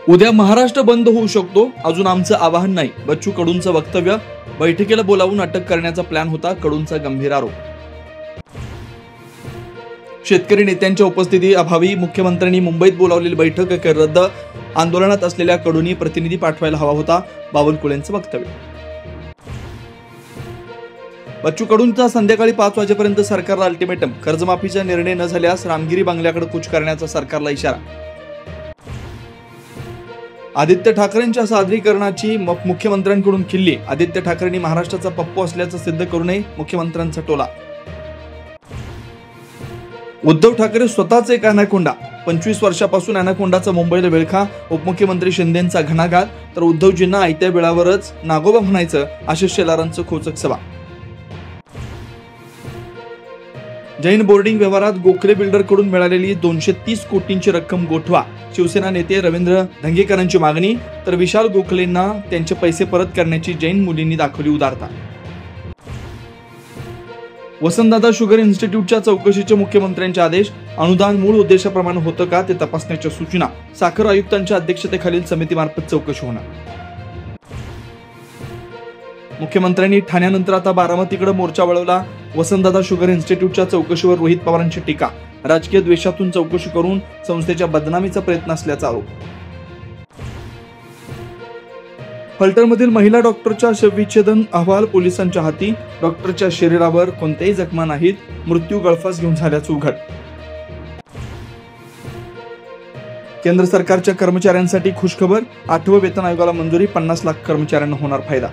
उद्या महाराष्ट्र बंद होऊ शकतो, अजून आमचं आवाहन नाही. बच्चू कडूंचं वक्तव्य. बैठकीला बोलावून अटक करण्याचा प्लॅन होता, कडूंचा गंभीर आरोप. शेतकरी नेत्यांच्या उपस्थिती अभावी मुख्यमंत्र्यांनी मुंबईत बोलावलेली बैठक रद्द. आंदोलनात असलेल्या कडूंनी प्रतिनिधी पाठवायला हवा होता, बावनकुळेंचं वक्तव्य. बच्चू कडूंचा संध्याकाळी 5 वाजेपर्यंत सरकारला अल्टिमेटम. कर्जमाफीचा निर्णय न झाल्यास रामगिरी बंगल्याकडे कूच करण्याचा सरकारला इशारा. आदित्य ठाकरेंच्या सादरीकरणाची मुख्यमंत्र्यांकडून खिल्ली. आदित्य ठाकरेंनी महाराष्ट्राचा पप्पू असल्याचं सिद्ध करू नये, मुख्यमंत्र्यांचा टोला. उद्धव ठाकरे स्वतःच एक अॅनाकोंडा. 25 वर्षापासून अॅनाकोंडाचा मुंबईला विळखा. उपमुख्यमंत्री शिंदेंचा घणाघात, तर उद्धवजींना आयत्या वेळावरच नागोबा म्हणायचं. आशिष शेलारांचं खोचक सभा. जैन बोर्डिंग व्यवहारात गोखले बिल्डरकडून मिळालेली 230 कोटींची रक्कम गोठवा. शिवसेना नेते रवींद्र धंगेकरांची मागणी, तर विशाल गोखलेंना त्यांचे पैसे परत करण्याची जैन मुलींनी दाखवली उदारता. वसंतदादा शुगर इन्स्टिट्यूटच्या चौकशीचे मुख्यमंत्र्यांचे आदेश. अनुदान मूळ उद्देशाप्रमाणे होतं का ते तपासण्याच्या सूचना. साखर आयुक्तांच्या अध्यक्षतेखालील समितीमार्फत चौकशी होणार. मुख्यमंत्र्यांनी ठाण्यानंतर आता बारामतीकडे मोर्चा वळवला. वसंतदादा शुगर इन्स्टिट्यूटच्या चौकशीवर रोहित पवारांची टीका. राजकीय द्वेषातून चौकशी करून संस्थेच्या बदनामीचा प्रयत्न असल्याचा आरोप. फलटणमधील महिला डॉक्टरच्या शवविच्छेदन अहवाल पोलिसांच्या हाती. डॉक्टरच्या शरीरावर कोणत्याही जखमा नाहीत. मृत्यू गळफास घेऊन झाल्याचं उघड. केंद्र सरकारच्या कर्मचाऱ्यांसाठी खुशखबर. 8व्या वेतन आयोगाला मंजुरी. 50 लाख कर्मचाऱ्यांना होणार फायदा.